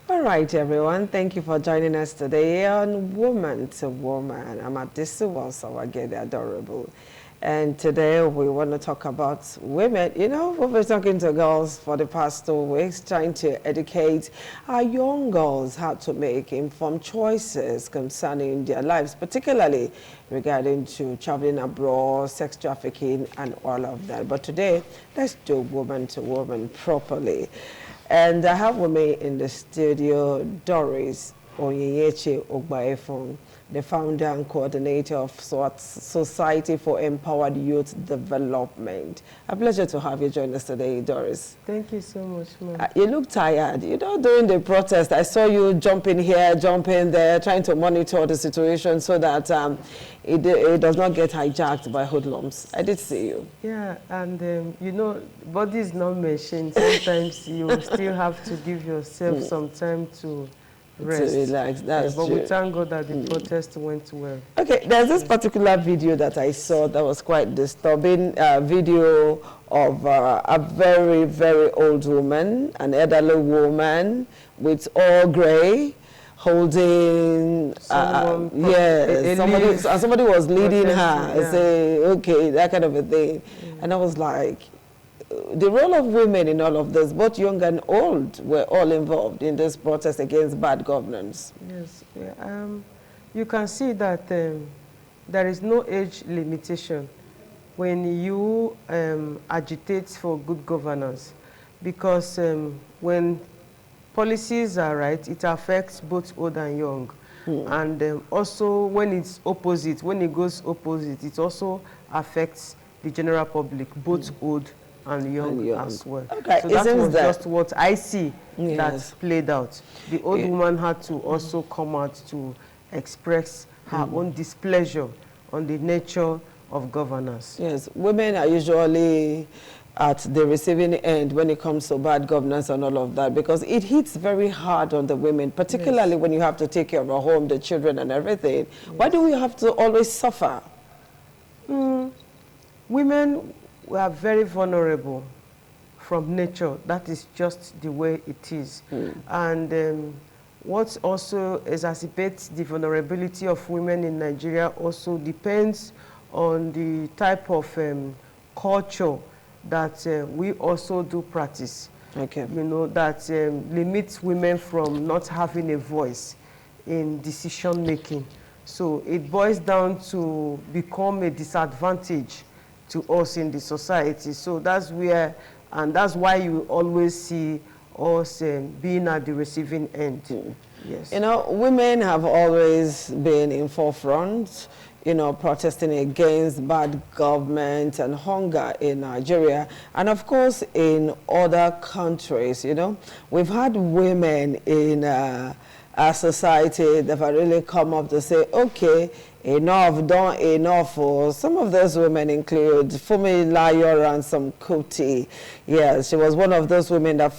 All right, everyone. Thank you for joining us today on Woman to Woman. I'm at this Sawagede Adorable. And today we want to talk about women. You know, we've been talking to girls for the past 2 weeks, trying to educate our young girls how to make informed choices concerning their lives, particularly regarding to traveling abroad, sex trafficking, and all of that. But today, let's do Woman to Woman properly. And I have with me in the studio Doris Onyeyeche Ogbaefong, the founder and coordinator of Society for Empowered Youth Development. A pleasure to have you join us today, Doris. Thank you so much, ma'am. You look tired. You know, during the protest, I saw you jumping here, jumping there, trying to monitor the situation so that it does not get hijacked by hoodlums. I did see you. Yeah, and you know, body is not machine. Sometimes you still have to give yourself some time to rest. To relax, that's but true. we thank God that the protest went well. Okay, there's this particular video that I saw that was quite disturbing. Video of a very, very old woman, an elderly woman with all gray, holding somebody was leading her. Yeah. Say, okay, that kind of a thing. And I was like, the role of women in all of this, both young and old, were all involved in this protest against bad governance. Yes, yeah. You can see that there is no age limitation when you agitate for good governance, because when policies are right, it affects both old and young. And also when it's opposite, when it goes opposite, it also affects the general public, both old and young as well. Okay, so that was just what I see that played out. The old woman had to also come out to express her own displeasure on the nature of governance. Yes, women are usually at the receiving end when it comes to bad governance and all of that, because it hits very hard on the women, particularly when you have to take care of a home, the children and everything. Why do we have to always suffer? Women are very vulnerable from nature. That is just the way it is. And what also exacerbates the vulnerability of women in Nigeria also depends on the type of culture that we also do practice. Okay. You know, that limits women from not having a voice in decision making. So it boils down to become a disadvantage to us in the society. So that's where, and that's why you always see us being at the receiving end. Yes. You know, women have always been in forefront, you know, protesting against bad government and hunger in Nigeria. And of course, in other countries, you know, we've had women in our society that have really come up to say, okay, enough, done enough. For some of those women include Fumi Layor and some Kuti. Yes, she was one of those women that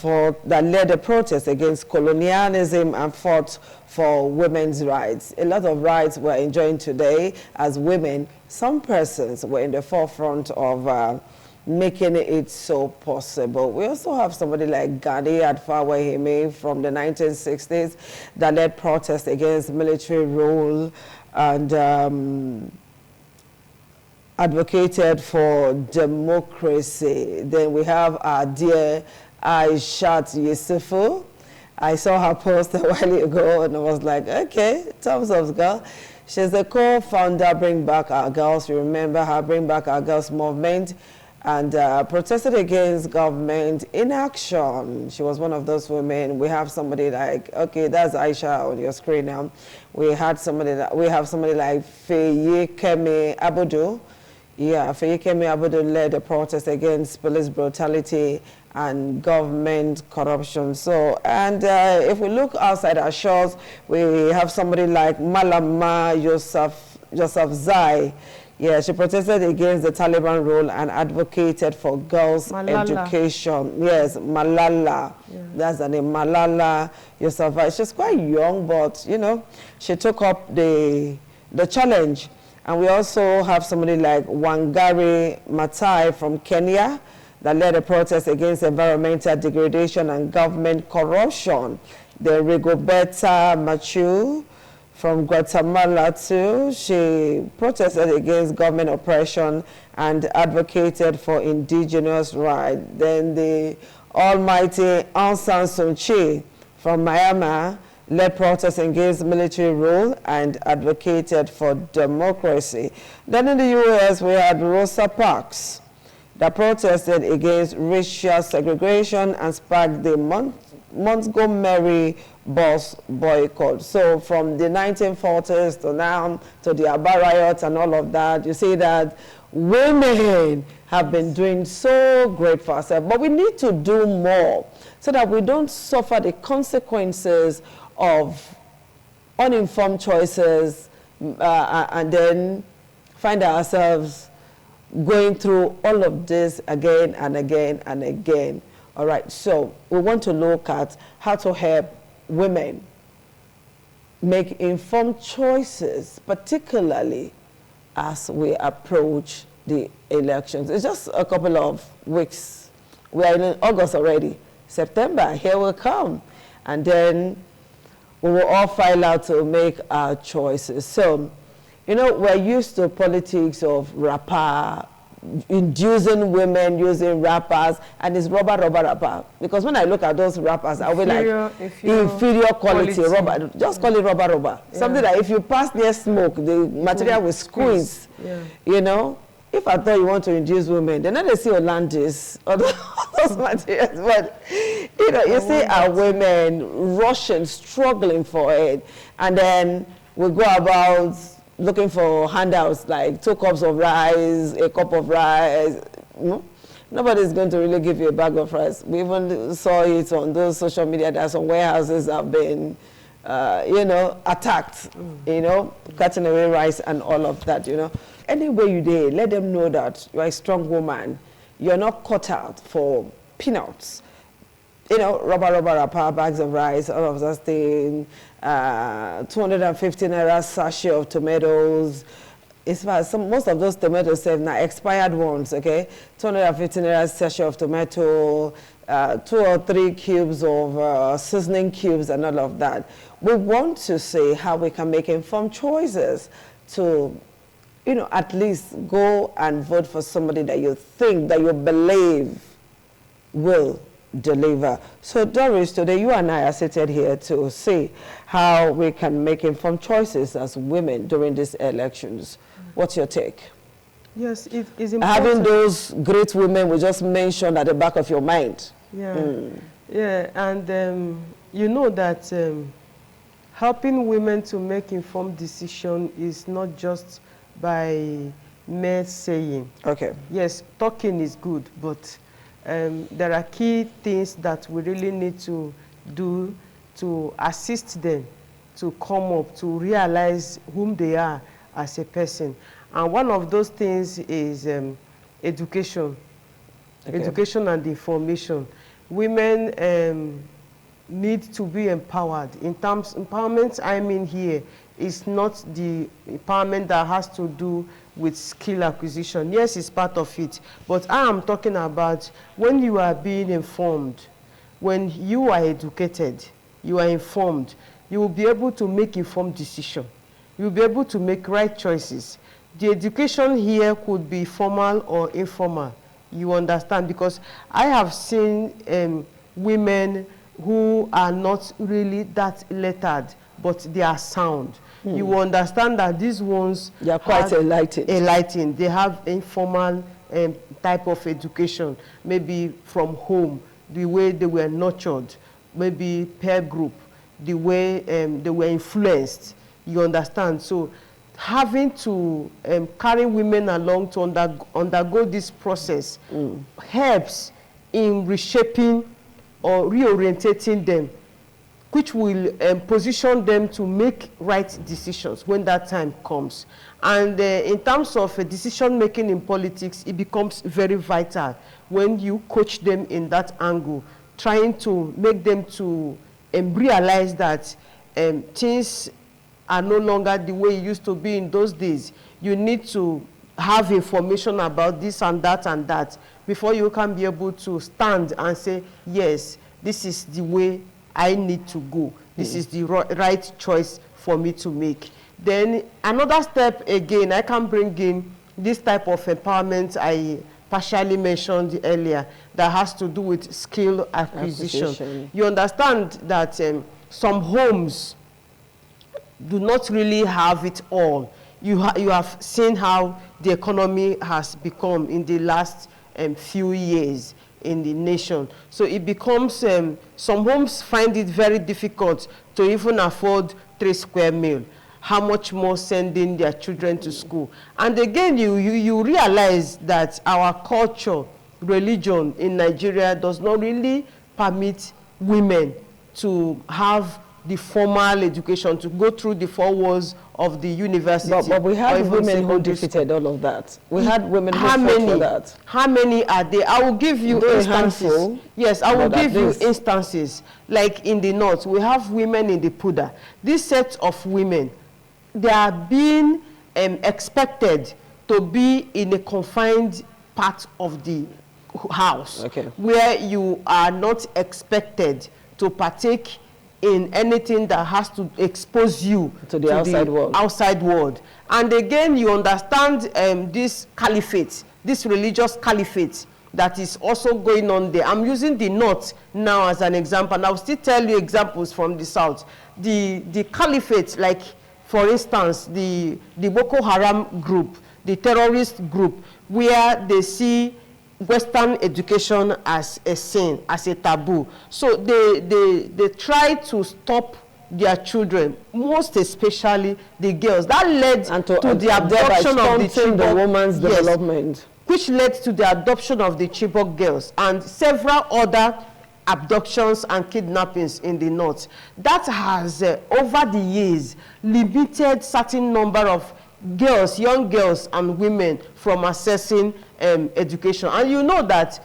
led a protest against colonialism and fought for women's rights. A lot of rights we're enjoying today as women. Some persons were in the forefront of making it so possible. We also have somebody like Gani Adfawahime from the 1960s that led protests against military rule and advocated for democracy. Then we have our dear Aishat Yusufu. I saw her post a while ago and I was like, okay, thumbs up, girl. She's the co-founder Bring Back Our Girls. You remember her Bring Back Our Girls movement, and protested against government inaction. She was one of those women. We have somebody like, okay, that's Aisha on your screen now. We have somebody like Feyikemi Abudu. Yeah, Feyikemi Abudu led a protest against police brutality and government corruption. So, and if we look outside our shores, we have somebody like Malama Yusuf Zai. Yeah, she protested against the Taliban rule and advocated for girls' education. Yes, Malala. Yeah. That's the name, Malala Yousafzai. She's quite young, but, you know, she took up the challenge. And we also have somebody like Wangari Maathai from Kenya that led a protest against environmental degradation and government corruption. Then Rigoberta Machu from Guatemala too. She protested against government oppression and advocated for indigenous rights. Then the almighty Aung San Suu Kyi from Myanmar led protests against military rule and advocated for democracy. Then in the U.S., we had Rosa Parks that protested against racial segregation and sparked the Montgomery bus boycott. So from the 1940s to now, to the Aba riots and all of that, you see that women have been doing so great for ourselves. But we need to do more so that we don't suffer the consequences of uninformed choices and then find ourselves going through all of this again and again and again. All right, so we want to look at how to help women make informed choices, particularly as we approach the elections. It's just a couple of weeks. We are in August already. September, here will come. And then we will all file out to make our choices. So, you know, we're used to politics of rapper, inducing women using rappers, and it's rapper. Because when I look at those rappers, I'll be like, inferior quality, rubber. Just call it rubber. Yeah. Something that if you pass near smoke, the material will squeeze. Yeah. You know? If I thought you want to induce women, then they see Olandis or those materials. But, you know, you see our women rushing, struggling for it. And then we go about looking for handouts like 2 cups of rice, a cup of rice. Nobody's going to really give you a bag of rice. We even saw it on those social media that some warehouses have been, you know, attacked, you know, cutting away rice and all of that, you know. Anywhere you dare, let them know that you're a strong woman. You're not cut out for peanuts. You know, rubber, bags of rice, all of that thing, 250 naira sachet of tomatoes. It's most of those tomatoes have now expired ones, okay? 250 naira sachet of tomato, 2 or 3 cubes of seasoning cubes and all of that. We want to see how we can make informed choices to, you know, at least go and vote for somebody that you think, that you believe will deliver. So Doris, today you and I are seated here to see how we can make informed choices as women during these elections. What's your take? Yes, it is important. Having those great women we just mentioned at the back of your mind. Yeah, yeah, and you know that helping women to make informed decisions is not just by mere saying. Okay. Yes, talking is good, but there are key things that we really need to do to assist them to come up, to realize whom they are as a person. And one of those things is education. Okay. Education and information. Women need to be empowered. In terms empowerment, I mean here, is not the empowerment that has to do with skill acquisition. Yes, it's part of it. But I am talking about when you are being informed, when you are educated, you are informed, you will be able to make informed decisions. You will be able to make right choices. The education here could be formal or informal. You understand? Because I have seen women who are not really that lettered, but they are sound. You will understand that these ones they are quite enlightened. They have informal type of education, maybe from home, the way they were nurtured, maybe peer group, the way they were influenced. You understand? So having to carry women along to undergo this process helps in reshaping or reorientating them, which will position them to make right decisions when that time comes. And in terms of decision making in politics, it becomes very vital when you coach them in that angle, trying to make them to realize that things are no longer the way it used to be in those days. You need to have information about this and that before you can be able to stand and say, yes, this is the way I need to go. This is the right choice for me to make. Then another step again, I can bring in this type of empowerment I partially mentioned earlier that has to do with skill acquisition. You understand that some homes do not really have it all. You have seen how the economy has become in the last few years in the nation. So it becomes, some homes find it very difficult to even afford 3 square meal. How much more sending their children to school? And again, you realize that our culture, religion in Nigeria does not really permit women to have the formal education, to go through the 4 walls of the university. But we had women who defeated all of that. We had women who fought for that. How many are there? I will give you instances. Yes, I will give you instances. Like in the north, we have women in the Puda. This set of women, they are being expected to be in a confined part of the house, where you are not expected to partake in anything that has to expose you to the outside world. And again, you understand this caliphate, this religious caliphate that is also going on there. I'm using the north now as an example, and I'll still tell you examples from the south. The caliphate, like for instance, the Boko Haram group, the terrorist group, where they see Western education as a sin, as a taboo. So they try to stop their children, most especially the girls. That led to the adoption of the Chibok, woman's development, which led to the adoption of the Chibok girls and several other abductions and kidnappings in the north. That has, over the years, limited certain number of girls, young girls and women from accessing education. And you know that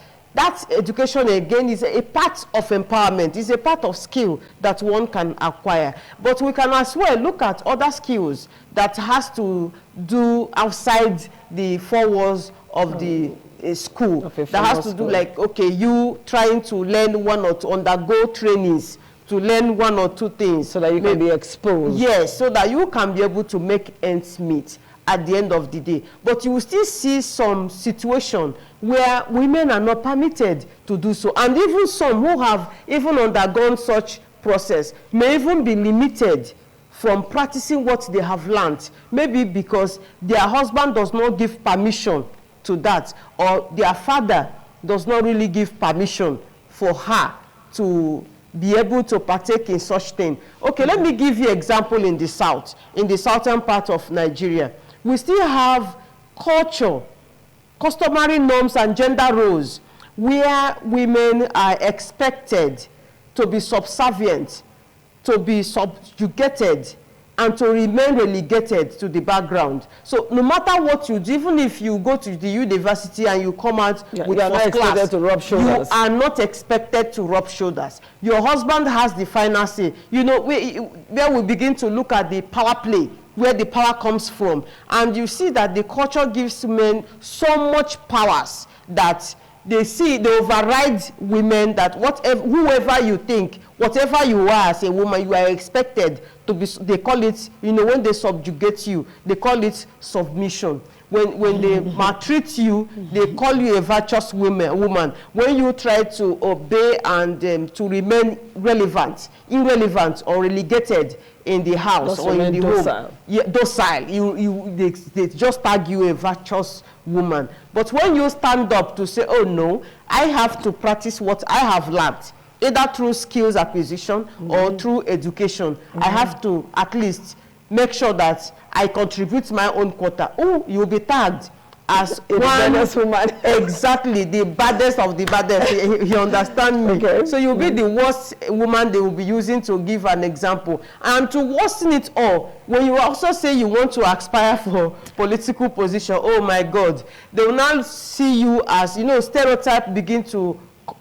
education, again, is a part of empowerment. It's a part of skill that one can acquire. But we can as well look at other skills that has to do outside the 4 walls of the school. That has to do like, okay, you trying to learn one or two, undergo trainings to learn 1 or 2 things. So that you can be exposed. Yes, so that you can be able to make ends meet at the end of the day. But you will still see some situation where women are not permitted to do so. And even some who have even undergone such process may even be limited from practicing what they have learned. Maybe because their husband does not give permission to that, or their father does not really give permission for her to be able to partake in such thing. Okay, let me give you an example in the south, in the southern part of Nigeria. We still have culture, customary norms and gender roles where women are expected to be subservient, to be subjugated, and to remain relegated to the background. So no matter what you do, even if you go to the university and you come out with first class, to rub shoulders. You are not expected to rub shoulders. Your husband has the final say. You know, where we begin to look at the power play, where the power comes from. And you see that the culture gives men so much powers that they override women, that whoever you think, whatever you are as a woman, you are expected to be, they call it, you know, when they subjugate you, they call it submission. When they maltreat you, they call you a virtuous woman. When you try to obey and to remain irrelevant or relegated in the house or in the home, docile, they just tag you a virtuous woman. But when you stand up to say, oh no, I have to practice what I have learned, either through skills acquisition or through education, I have to at least make sure that I contribute my own quota. Oh, you'll be tagged as one woman. Exactly, the baddest of the baddest. You understand me? Okay. So you'll be the worst woman they will be using to give an example. And to worsen it all, when you also say you want to aspire for political position, oh my God, they will now see you as, you know, stereotype begin to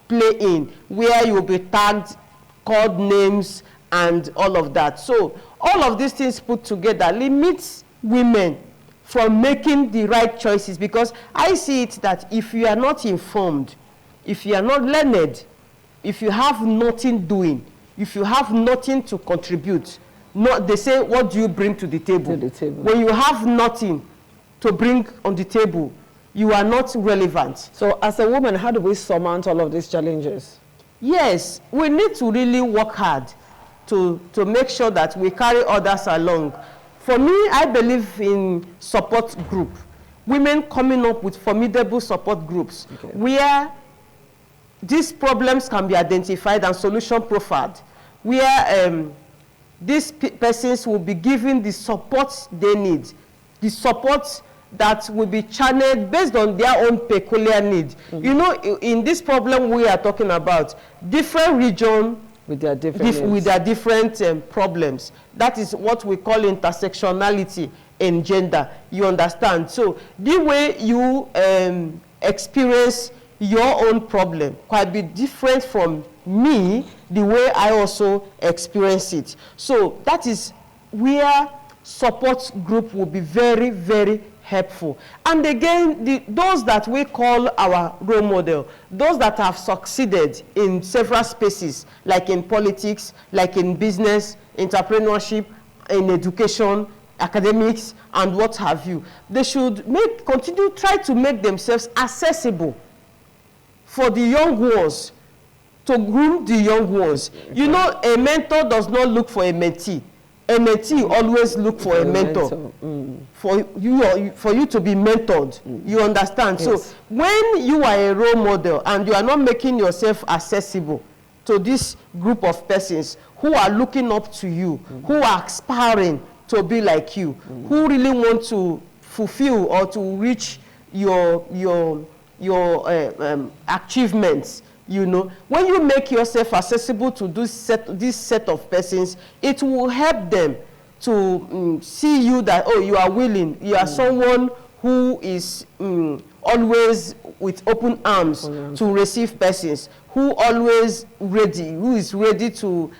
play in, where you will be tagged, called names, and all of that. So all of these things put together limits women from making the right choices, because I see it that if you are not informed, if you are not learned, if you have nothing doing, if you have nothing to contribute, they say, what do you bring to the table? When you have nothing to bring on the table, you are not relevant. So as a woman, how do we surmount all of these challenges? Yes, we need to really work hard to make sure that we carry others along. For me, I believe in support group. Women coming up with formidable support groups, where these problems can be identified and solution profiled, where these persons will be given the support they need, the support that will be channeled based on their own peculiar need. You know, in this problem we are talking about, different regions with their different problems. That is what we call intersectionality in gender, you understand? So the way you experience your own problem quite be different from me, the way I also experience it. So that is where support group will be very, very helpful. And again, those that we call our role model, those that have succeeded in several spaces, like in politics, like in business, entrepreneurship, in education, academics, and what have you, they should try to make themselves accessible for the young ones, to groom the young ones. You know, a mentor does not look for a mentee. A mentee always look for a mentor. For you to be mentored. You understand? Yes. So when you are a role model and you are not making yourself accessible to this group of persons who are looking up to you, who are aspiring to be like you, who really want to fulfill or to reach your achievements, you know, when you make yourself accessible to this set of persons, it will help them to see you that, oh, you are willing, you are someone who is always with open arms to receive persons, who is ready to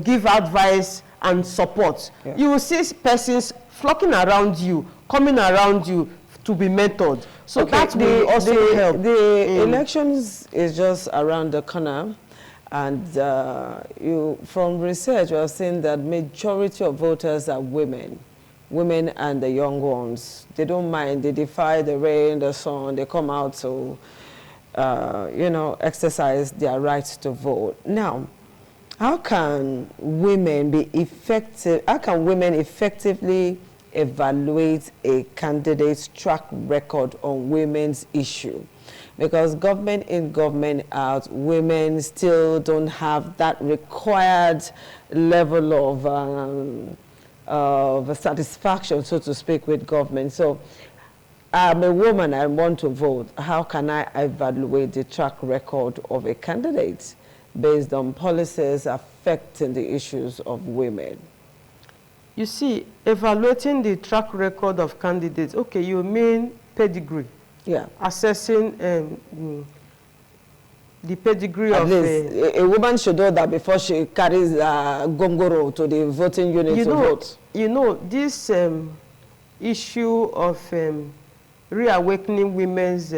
give advice and support. Yeah. You will see persons flocking around you, coming around you to be mentored. So that will also help. The elections is just around the corner, and from research you are saying that majority of voters are women and the young ones. They don't mind. They defy the rain, the sun. They come out to, you know, exercise their right to vote. Now, how can women be effective? How can women effectively evaluate a candidate's track record on women's issue? Because government in, government out, women still don't have that required level of satisfaction, so to speak, with government. So I'm a woman, I want to vote. How can I evaluate the track record of a candidate based on policies affecting the issues of women? You see, evaluating the track record of candidates, okay, you mean pedigree. Yeah. Assessing the pedigree At of least a woman should know that before she carries gongoro to the voting unit to vote. You know, this issue of reawakening women's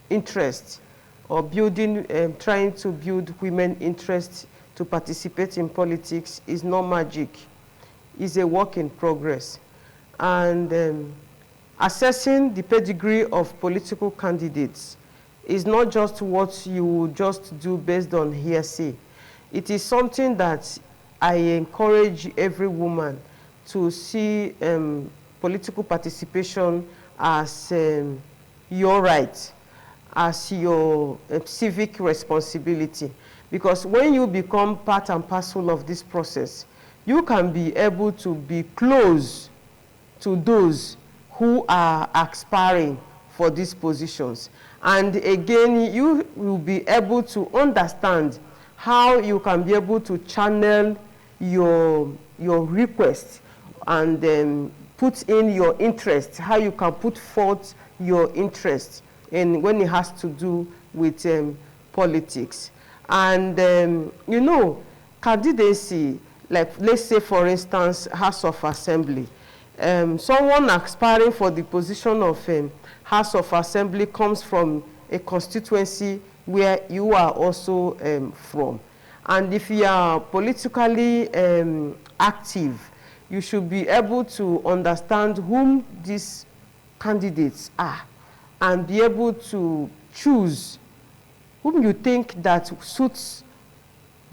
interest, or building, trying to build women's interest to participate in politics is not magic. It's a work in progress. And assessing the pedigree of political candidates is not just what you just do based on hearsay. It is something that I encourage every woman to see political participation as your right, as your civic responsibility. Because when you become part and parcel of this process, you can be able to be close to those who are aspiring for these positions. And again, you will be able to understand how you can be able to channel your request and then put in your interest, how you can put forth your interest in when it has to do with politics. And you know, candidacy, like let's say for instance, House of Assembly. Someone aspiring for the position of House of Assembly comes from a constituency where you are also from. And if you are politically active, you should be able to understand whom these candidates are and be able to choose whom you think that suits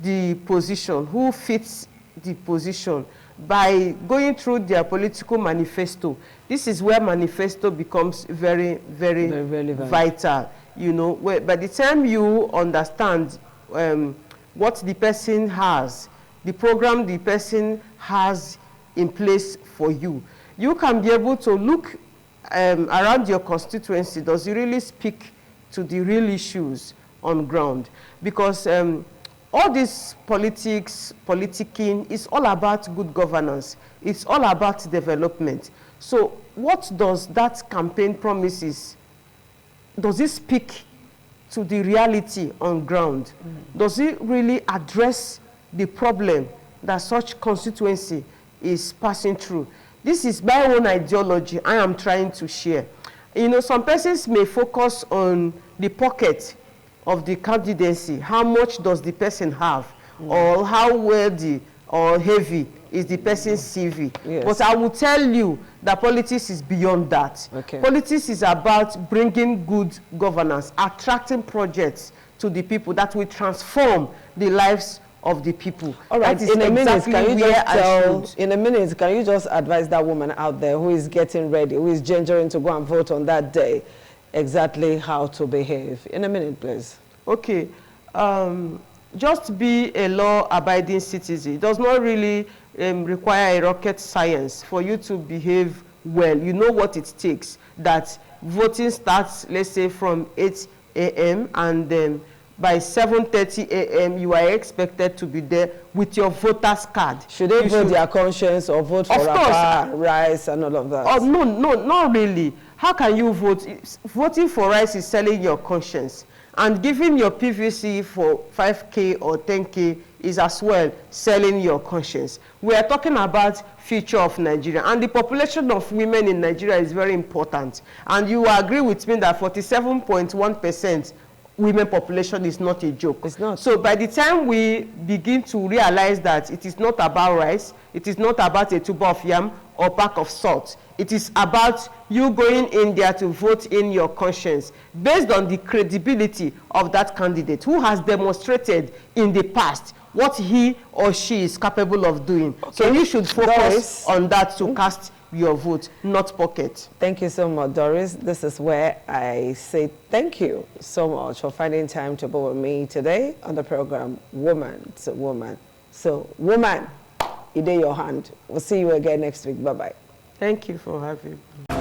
the position, who fits the position, by going through their political manifesto. This is where manifesto becomes very, very vital. You know, where by the time you understand what the person has, the program the person has in place for you, you can be able to look around your constituency. Does it really speak to the real issues on ground? Because all this politicking is all about good governance. It's all about development. So what does that campaign promises? Does it speak to the reality on ground? Does it really address the problem that such constituency is passing through? This is my own ideology I am trying to share. You know, some persons may focus on the pocket of the candidacy. How much does the person have? Or how wealthy or heavy is the person's CV? Yes. But I will tell you that politics is beyond that. Okay. Politics is about bringing good governance, attracting projects to the people that will transform the lives of the people. All right, that is in a minute, exactly can you where just I tell, should. in a minute, can you just advise that woman out there who is getting ready, who is gingering to go and vote on that day, exactly how to behave? In a minute, please. Okay. Just be a law-abiding citizen. It does not really require a rocket science for you to behave well. You know what it takes. That voting starts, let's say, from 8 a.m. and by 7:30 a.m. you are expected to be there with your voter's card. Should they vote their conscience or vote for rice and all of that? Oh, no, not really. How can you vote? Voting for rice is selling your conscience. And giving your PVC for 5K or 10K is as well selling your conscience. We are talking about future of Nigeria. And the population of women in Nigeria is very important. And you agree with me that 47.1% women population is not a joke. It's not. So by the time we begin to realize that it is not about rice, it is not about a tuber of yam or pack of salt, it is about you going in there to vote in your conscience based on the credibility of that candidate who has demonstrated in the past what he or she is capable of doing. Okay. So you should focus on that to cast your vote, not pocket. Thank you so much, Doris. This is where I say thank you so much for finding time to be with me today on the program Woman to Woman. So, woman, it in your hand. We'll see you again next week. Bye-bye. Thank you for having me.